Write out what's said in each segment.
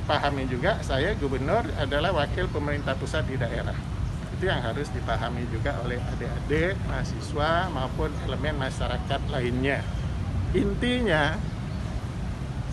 dipahami juga, saya gubernur adalah wakil pemerintah pusat di daerah. Itu yang harus dipahami juga oleh adik-adik, mahasiswa maupun elemen masyarakat lainnya. Intinya,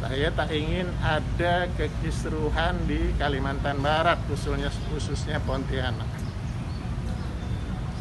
saya tak ingin ada kekisruhan di Kalimantan Barat, khususnya Pontianak.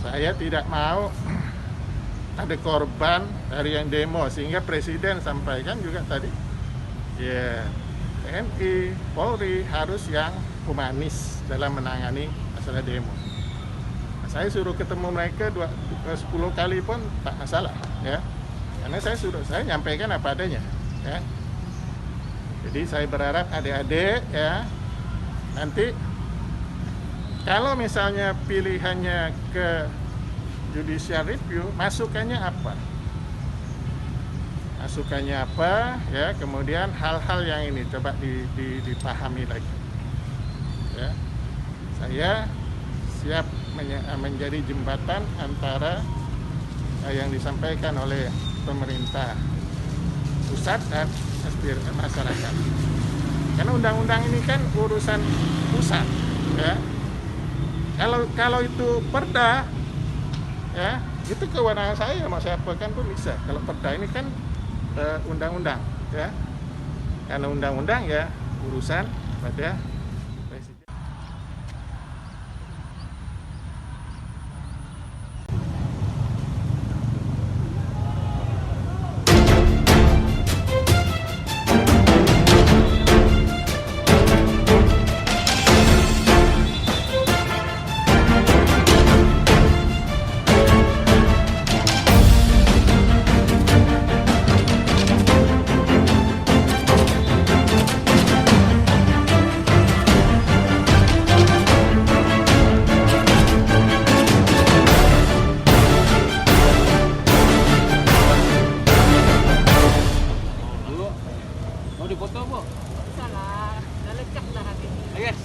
Saya tidak mau ada korban dari yang demo, sehingga Presiden sampaikan juga tadi, ya TNI, Polri harus yang humanis dalam menangani masalah demo. Nah, saya suruh ketemu mereka 10 kali pun tak masalah, ya, karena saya nyampaikan apa adanya, ya. Jadi saya berharap adik-adik, ya, nanti kalau misalnya pilihannya ke judicial review, masukannya apa? Masukannya apa, ya, kemudian hal-hal yang ini coba dipahami lagi, ya. Saya siap menjadi jembatan antara yang disampaikan oleh pemerintah pusat dan aspirasi masyarakat. Karena undang-undang ini kan urusan pusat, ya. Kalau itu perda, ya, itu kewenangan saya, mau saya apakan pun bisa. Kalau perda ini kan undang-undang, ya, karena undang-undang, ya, urusan pada presiden. Dipoto po. Salah, nalecak na natin. Yes.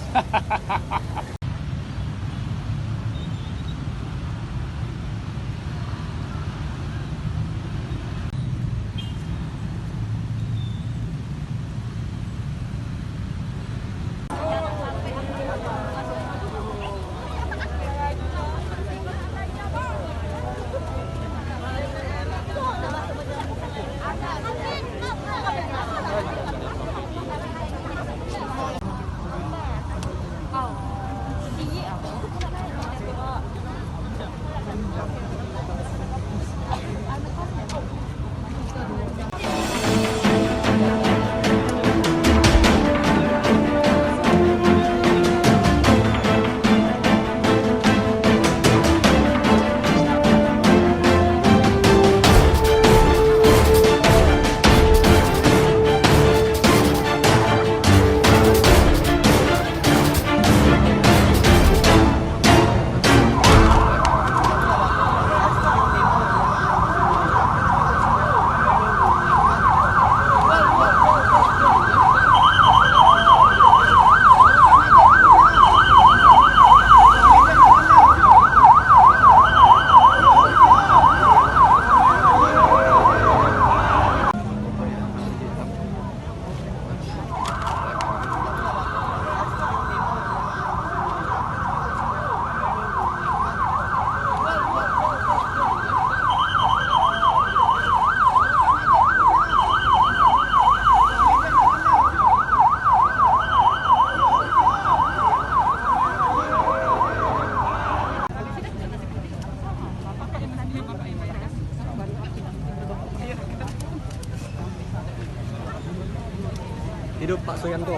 Hidup Pak Suyanto.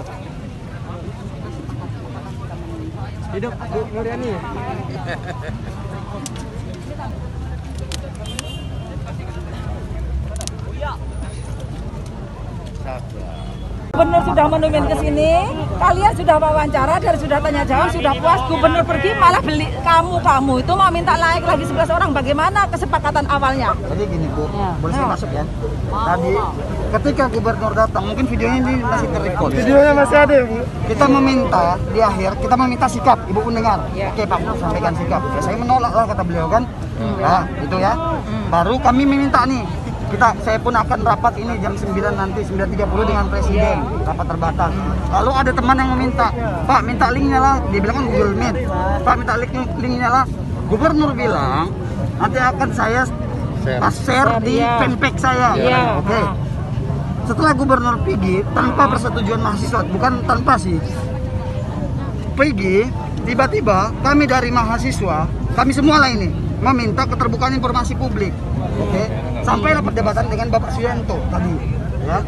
Hidup Bu Nuriani. Gubernur sudah menungguin ke sini, kalian sudah wawancara dan sudah tanya jawab, sudah puas. Gubernur pergi malah beli kamu itu mau minta naik lagi 11 orang. Bagaimana kesepakatan awalnya? Jadi gini Bu, boleh saya masuk ya? Tadi ketika gubernur datang, mungkin videonya ini masih terrecord. Videonya masih ada, Bu. Kita meminta di akhir, kita meminta sikap, Ibu mendengar. Oke Pak, sampaikan sikap. Ya, saya menolak lah kata beliau kan. Nah, itu ya. Baru kami meminta nih saya pun akan rapat ini jam 9 nanti 9.30 dengan presiden, rapat terbatas. Lalu ada teman yang meminta, Pak minta linknya lah, dia bilang kan Google Meet. Pak minta linknya lah. Gubernur bilang nanti akan saya share di fanpage saya. Oke. Setelah gubernur pergi tanpa persetujuan mahasiswa, bukan tanpa sih, pergi, tiba-tiba kami dari mahasiswa, kami semua lah ini meminta keterbukaan informasi publik. Oke. Sampailah perdebatan dengan Bapak Suyanto tadi, ya.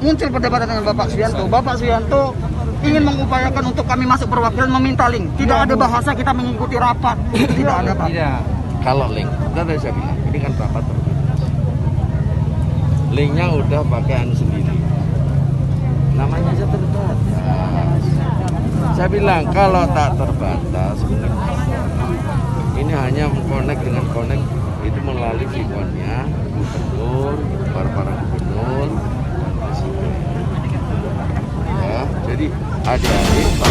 Muncul perdebatan dengan Bapak Suyanto. Bapak Suyanto ingin mengupayakan untuk kami masuk perwakilan meminta link. Tidak ada bahasa kita mengikuti rapat. Tidak ada, Pak. Tidak. Kalau link, tadi saya bilang, ini kan rapat terbatas. Linknya udah pakai anu sendiri. Namanya aja terbatas. Saya bilang kalau tak terbatas, ini hanya mengkonek dengan konek itu melalui sikonnya gubernur, para gubernur, dan presiden. Ya, jadi adik-adik Pak.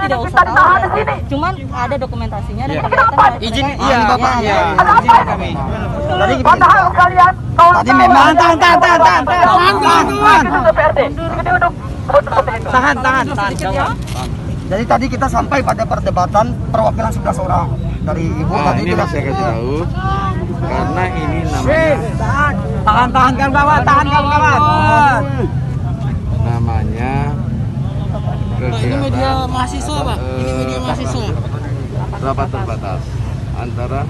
Tidak usah tahu. Cuman ada dokumentasinya dan kelihatan. Izin, Bapak. iya, izin kami. Tadi memang Tahan. Jadi tadi kita sampai pada perdebatan perwakilan 11 orang dari Ibu tadi Ini tidak saya kasih tahu karena ini namanya Tahan kawan. namanya Ini media mahasiswa, Pak. Ini media mahasiswa. rapat terbatas antara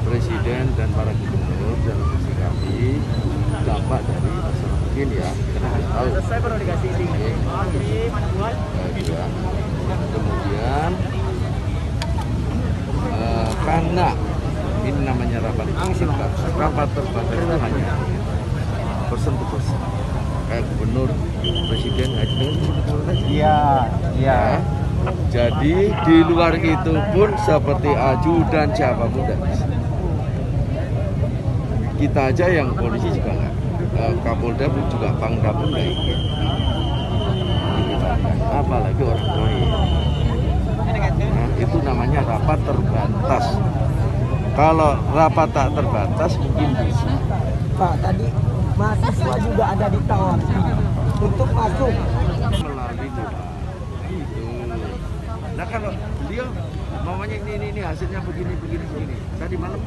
presiden dan para gubernur dalam menyikapi dampak dari mungkin ya kita tidak tahu. Saya perlu dikasih link. Kemudian karena ini namanya rapat terbatas. Rapat terbatas itu hanya person to person. Kayak gubernur, presiden, Iya. Jadi di luar itu pun seperti ajudan siapapun tidak bisa. Kita aja yang polisi juga nggak, Kapolda pun juga Pangdam pun nggak ikut. Apalagi orang lain. Nah, itu namanya rapat terbatas. Kalau rapat tak terbatas mungkin bisa. Pak, tadi mahasiswa juga ada ditawarkan untuk masuk. Melalui doa. Gitu. Nah kalau beliau mamanya ini hasilnya begini. Tadi malam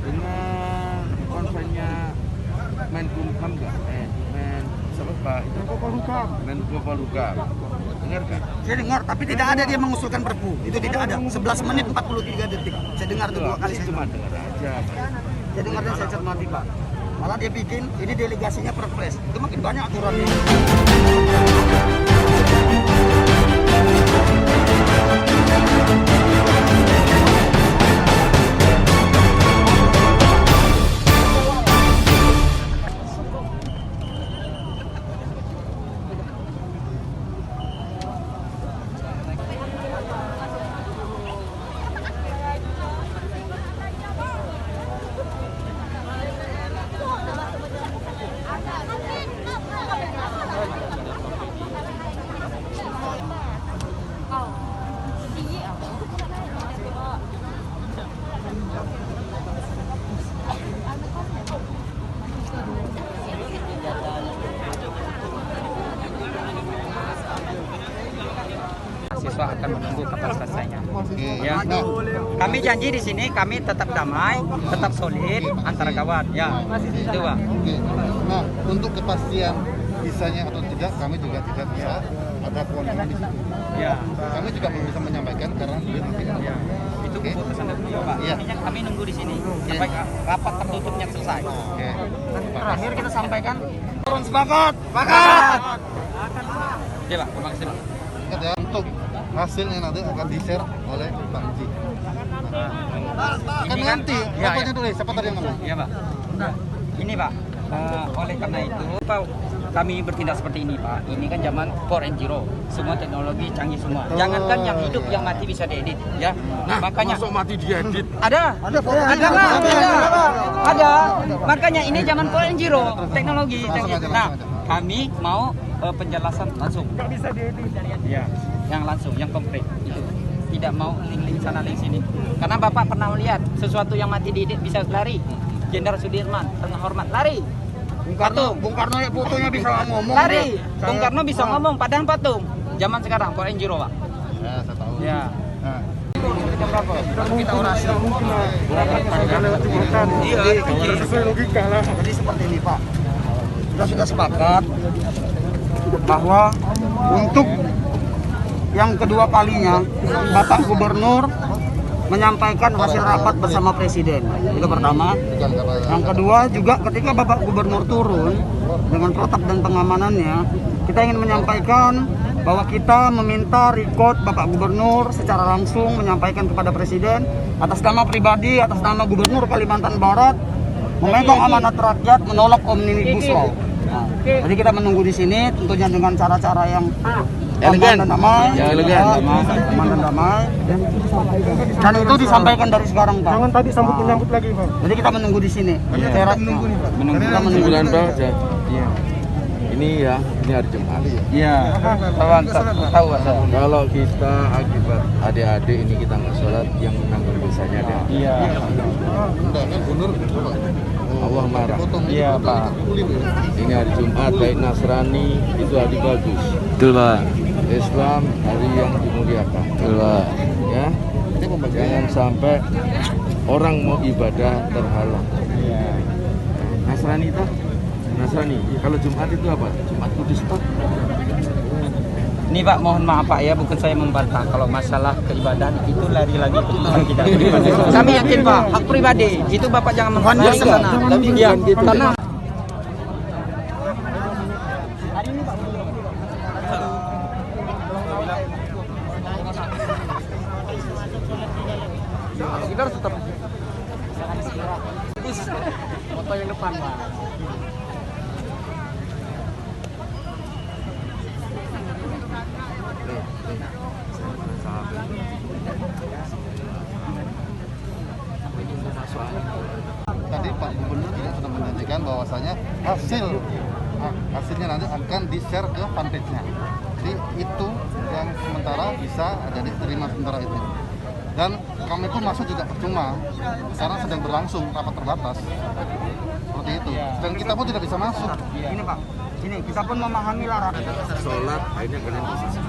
dengan konvennya Menkumham nggak? Pak itu Menko Polhukam. Dengar kan? Saya dengar, tapi tidak ada dia mengusulkan perpu. Itu tidak ada. 11 menit 43 detik. Saya dengar itu 2 kali. Cuma dengar aja. Saya dengar dan saya cermati, Pak. Malah dia bikin, ini delegasinya perpres. Itu makin banyak aturannya. Mahasiswa akan menunggu kapan selesainya. Ya. Kami janji di sini kami tetap damai, tetap solid antara kawan. Ya. Itu, Pak. Oke. Nah, untuk kepastian bisanya atau tidak, kami juga tidak bisa ada kewenangan di situ. Ya. Kami juga belum bisa menyampaikan karena beliau nanti kan. Ya. Itu keputusan dari beliau, Pak. Iya. Intinya kami nunggu di sini sampai rapat tertutupnya selesai. Oke. Terakhir kita sampaikan. Turun sepakat. Sepakat. Oke, Pak. Terima kasih, Pak. Ingat ya, untuk hasilnya nanti akan di-share oleh Pak Ji. Kan Ini nanti, ya, fotonya dulu, siapa tadi yang ngomong? Iya, Pak. Ini, Pak. Oleh karena itu, Pak, kami bertindak seperti ini, Pak. Ini kan zaman 4.0, semua teknologi canggih semua. Jangankan yang hidup, yang mati bisa diedit, ya. Nah, makanya Masuk mati diedit. ada, Pak. Ada. Makanya ini zaman 4.0, teknologi canggih. Nah, kami mau penjelasan langsung. Nggak bisa diedit. Ya, yang langsung, yang konkret. Itu. tidak mau link sana link sini. Karena Bapak pernah melihat sesuatu yang mati didik bisa lari. Jenderal Sudirman tengah hormat lari. Bung Karno ya fotonya bisa ngomong. Lari. Bung Karno bisa ngomong padahal patung. Zaman sekarang Power Ranger, Pak. Ya, saya tahu. Ya. Nah, Kita orasi. Iya, Sesuai logika lah. Jadi seperti ini Pak. Sudah sepakat bahwa untuk yang kedua kalinya Bapak Gubernur menyampaikan hasil rapat bersama Presiden. Itu pertama. Yang kedua juga ketika Bapak Gubernur turun dengan protap dan pengamanannya, kita ingin menyampaikan bahwa kita meminta record Bapak Gubernur secara langsung menyampaikan kepada Presiden atas nama pribadi, atas nama Gubernur Kalimantan Barat memegang amanat rakyat menolak Omnibus Law. Nah, jadi kita menunggu di sini tentunya dengan cara-cara yang aman dan damai, aman dan damai. Dan itu disampaikan dari sekarang Pak. Jangan tadi sambut menyambut lagi Pak. Jadi kita menunggu di sini. Kita menunggu nih Pak. Kita menunggu. Iya. Ini hari Jumat. Iya. Tahu saya. Kalau kita akibat adik-adik ini kita nggak sholat, yang menanggung dosanya ada. Iya. enggak kan bener coba. Allah marah. Iya, Pak. Ini hari Jumat, baik Nasrani itu hari bagus. Betul Pak. Islam hari yang dimuliakan. Betul Pak. Ya. Jangan sampai orang mau ibadah terhalang. Iya. Nasrani itu? Nasrani. Kalau Jumat itu apa? Jumat Kudus Pak. Ini Pak, mohon maaf Pak ya, bukan saya membantah. Kalau masalah keibadahan itu lari lagi ke Tuhan kita pribadi. Kami yakin Pak, hak pribadi itu Bapak jangan lari ke sana. Ya, karena Kita harus tetap Foto yang depan, Pak. Tadi Pak Gubernur juga sudah menjanjikan bahwasanya hasilnya nanti akan di-share ke fanpage-nya. Jadi itu yang sementara bisa ada diterima sementara itu. Dan kami pun masuk juga percuma karena sedang berlangsung rapat terbatas. Seperti itu. Dan kita pun tidak bisa masuk. ini Pak. Ini kita pun memahami larangan. Sholat akhirnya kalian bisa.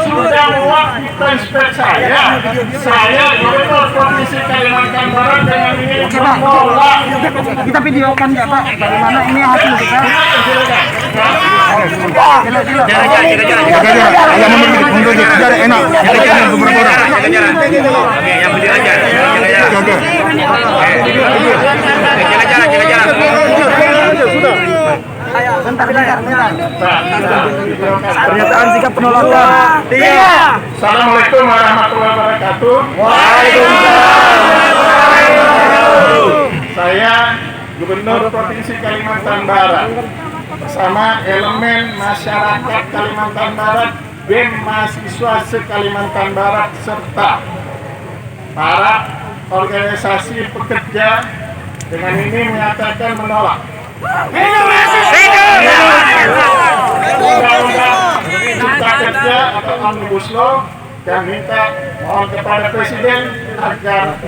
Sudah mewakili saya Gubernur Provinsi Kalimantan Barat dengan ini menolak. Kita videokan ya Pak, bagaimana ini hasil kita. Pernyataan sikap penolakan. Assalamualaikum warahmatullahi wabarakatuh. Saya Gubernur Provinsi Kalimantan Barat bersama elemen masyarakat Kalimantan Barat, BEM mahasiswa se-Kalimantan Barat serta para organisasi pekerja dengan ini menyatakan menolak Undang-Undang Cipta Kerja atau Omnibus Law dan minta mohon kepada Presiden agar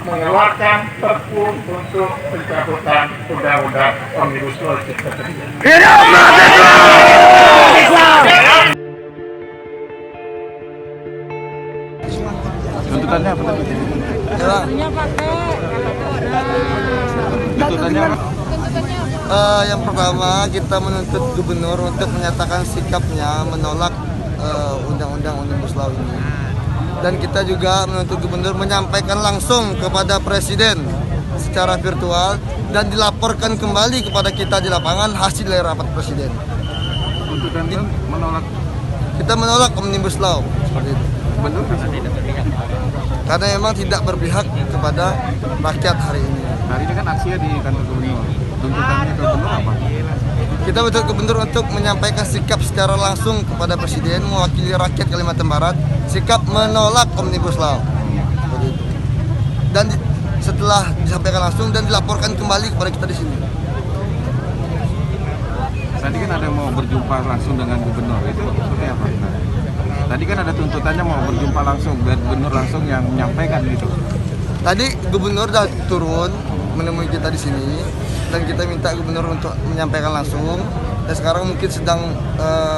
mengeluarkan Perpu untuk pencabutan Undang-Undang Omnibus Law Cipta Kerja. Tuntutannya apa tadi? Tuntutannya apa? Yang pertama kita menuntut gubernur untuk menyatakan sikapnya menolak undang-undang Omnibus Law ini. Dan kita juga menuntut gubernur menyampaikan langsung kepada presiden secara virtual dan dilaporkan kembali kepada kita di lapangan hasil dari rapat presiden. Tuntutannya menolak. Kita menolak Omnibus Law seperti itu. Benar Karena memang tidak berpihak kepada rakyat hari ini. Hari ini kan aksinya di kantor gubernur. Tuntutannya ke gubernur apa? Kita Kita menuntut gubernur untuk menyampaikan sikap secara langsung kepada presiden mewakili rakyat Kalimantan Barat, sikap menolak Omnibus Law. Dan setelah disampaikan langsung dan dilaporkan kembali kepada kita di sini. Tadi kan ada mau berjumpa langsung dengan gubernur, itu seperti apa? Tadi kan ada tuntutannya mau berjumpa langsung, biar gubernur langsung yang menyampaikan gitu. Tadi gubernur sudah turun menemui kita di sini dan kita minta gubernur untuk menyampaikan langsung. Dan sekarang mungkin sedang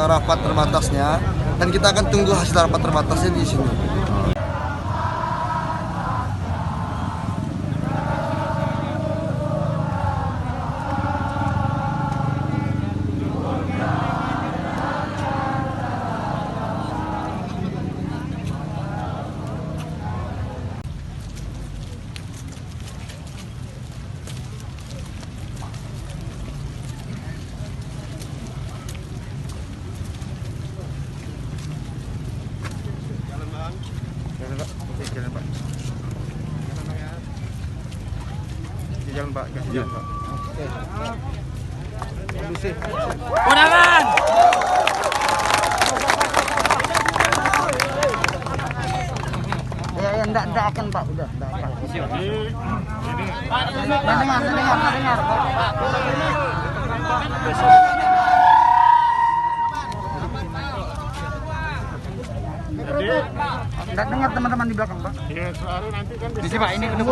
rapat terbatasnya dan kita akan tunggu hasil rapat terbatasnya di sini. Jalan Pak. Jalan Pak, kasih jalan Pak. Kondusif. Undangan. Ya, enggak akan Pak, udah, enggak akan. Ini Dengar. jadi Enggak dengar teman-teman di belakang, Pak. ya selalu nanti kan Di sini Pak, ini udah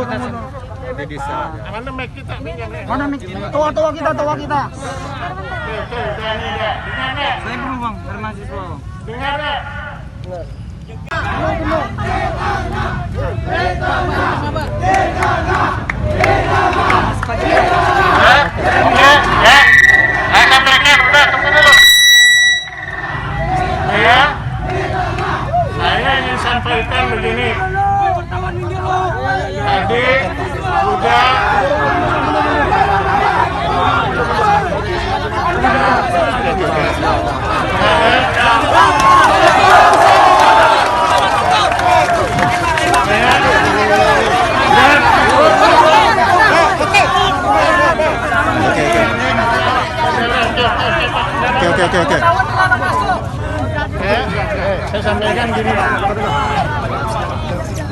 kita mana mic kita minyak. Mana mic? Toa kita. Oke, udah ini ya. Dengar nggak? Saya perlu Bang, dari mahasiswa Bang. Dengar nggak? Sampaikan, udah tunggu dulu. Saya ingin sampaikan begini. Tadi sudah Oke. Saya sampaikan gini.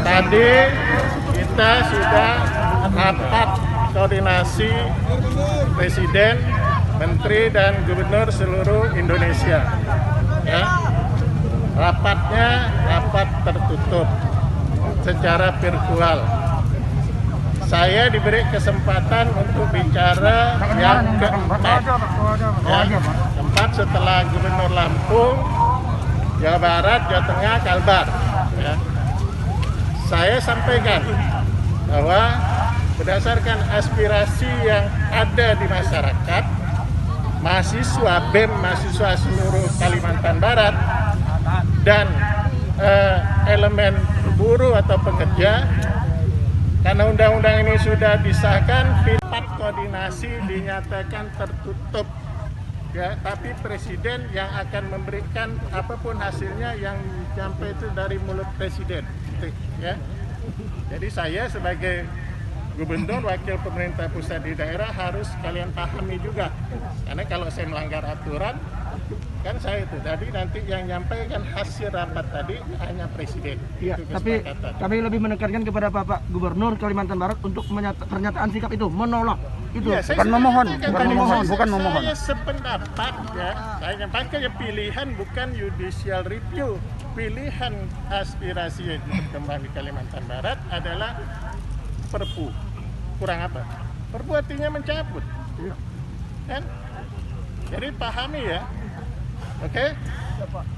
Tadi kita sudah rapat koordinasi Presiden, Menteri dan Gubernur seluruh Indonesia. Ya. Rapatnya rapat tertutup secara virtual. Saya diberi kesempatan untuk bicara yang keempat. Keempat setelah Gubernur Lampung, Jawa Barat, Jawa Tengah, Kalbar. Ya. Saya sampaikan bahwa berdasarkan aspirasi yang ada di masyarakat, mahasiswa BEM, mahasiswa seluruh Kalimantan Barat, dan elemen buruh atau pekerja, karena undang-undang ini sudah disahkan, rapat koordinasi dinyatakan tertutup. Ya, tapi presiden yang akan memberikan apapun hasilnya yang sampai itu dari mulut presiden. Ya. Jadi saya sebagai gubernur, wakil pemerintah pusat di daerah harus kalian pahami juga. Karena kalau saya melanggar aturan, kan saya itu tadi nanti yang nyampaikan hasil rapat tadi hanya presiden. Iya, Itu tapi kesepakatan. kami lebih menekankan kepada Bapak Gubernur Kalimantan Barat untuk pernyataan sikap itu menolak. Itu Ya, saya bukan sudah memohon, sampaikan bukan tadi. memohon, bukan memohon. Saya sependapat ya. Saya nyampaikan ya, pilihan bukan judicial review. Pilihan aspirasi yang berkembang di Kalimantan Barat adalah Perpu. Kurang apa? Perpu artinya mencabut. Kan? Jadi pahami ya. Oke?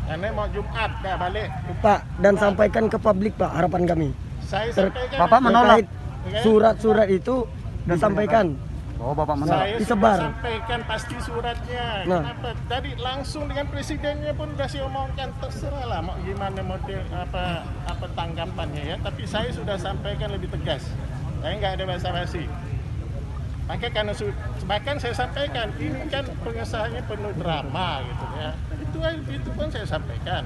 Karena mau Jumat dah balik. Pak, dan sampaikan ke publik Pak harapan kami. Saya sampaikan. Bapak menolak. Oke? Surat-surat itu disampaikan. Oh, Bapak Saya disebar. sudah sampaikan pasti suratnya. Nah. Kenapa? Tadi langsung dengan presidennya pun udah saya omongkan, terserah lah mau gimana model apa tanggapannya ya. Tapi saya sudah sampaikan lebih tegas. Saya nggak ada basa-basi. Maka karena bahkan saya sampaikan ini kan pengesahannya penuh drama gitu ya. Itu pun saya sampaikan.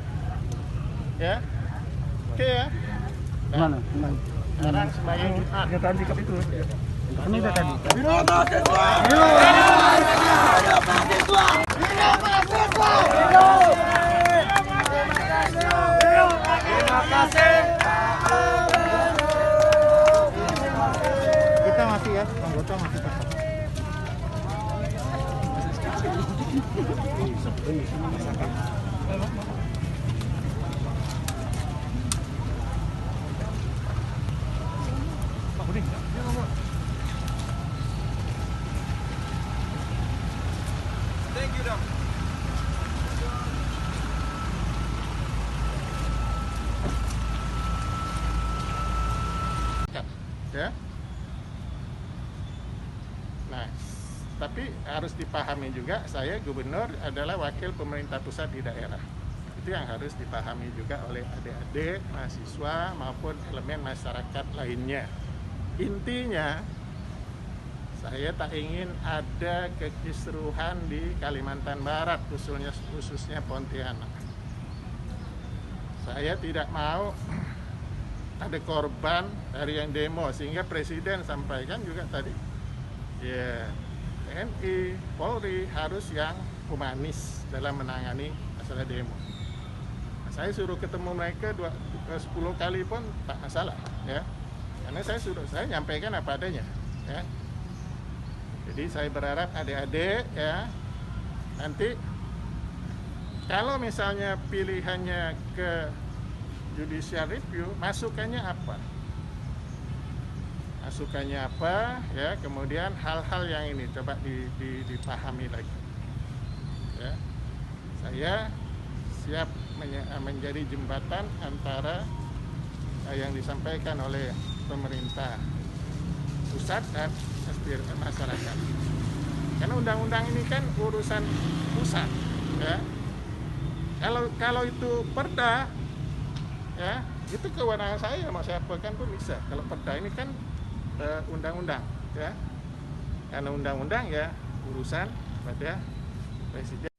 Ya. Oke ya. Nah, sekarang sebagai Jumat. Pernyataan sikap itu. Kami udah tadi. Ya. Nah, tapi harus dipahami juga saya gubernur adalah wakil pemerintah pusat di daerah. Itu yang harus dipahami juga oleh adik-adik, mahasiswa maupun elemen masyarakat lainnya. Intinya saya tak ingin ada kekisruhan di Kalimantan Barat, khususnya Pontianak. Saya tidak mau ada korban dari yang demo, sehingga Presiden sampaikan juga tadi, ya TNI, Polri harus yang humanis dalam menangani masalah demo. Nah, saya suruh ketemu mereka 10 kali pun tak masalah, ya, karena saya nyampaikan apa adanya, ya. Jadi saya berharap adik-adik, ya, nanti kalau misalnya pilihannya ke judicial review, masukannya apa? Masukannya apa, ya, kemudian hal-hal yang ini coba dipahami lagi. Ya. Saya siap menjadi jembatan antara yang disampaikan oleh pemerintah pusat dan aspirasi masyarakat. Karena undang-undang ini kan urusan pusat, ya. Kalau itu perda, ya, itu kewenangan saya, mau saya apakan pun bisa. Kalau perda ini kan undang-undang, ya, karena undang-undang ya urusan pada presiden.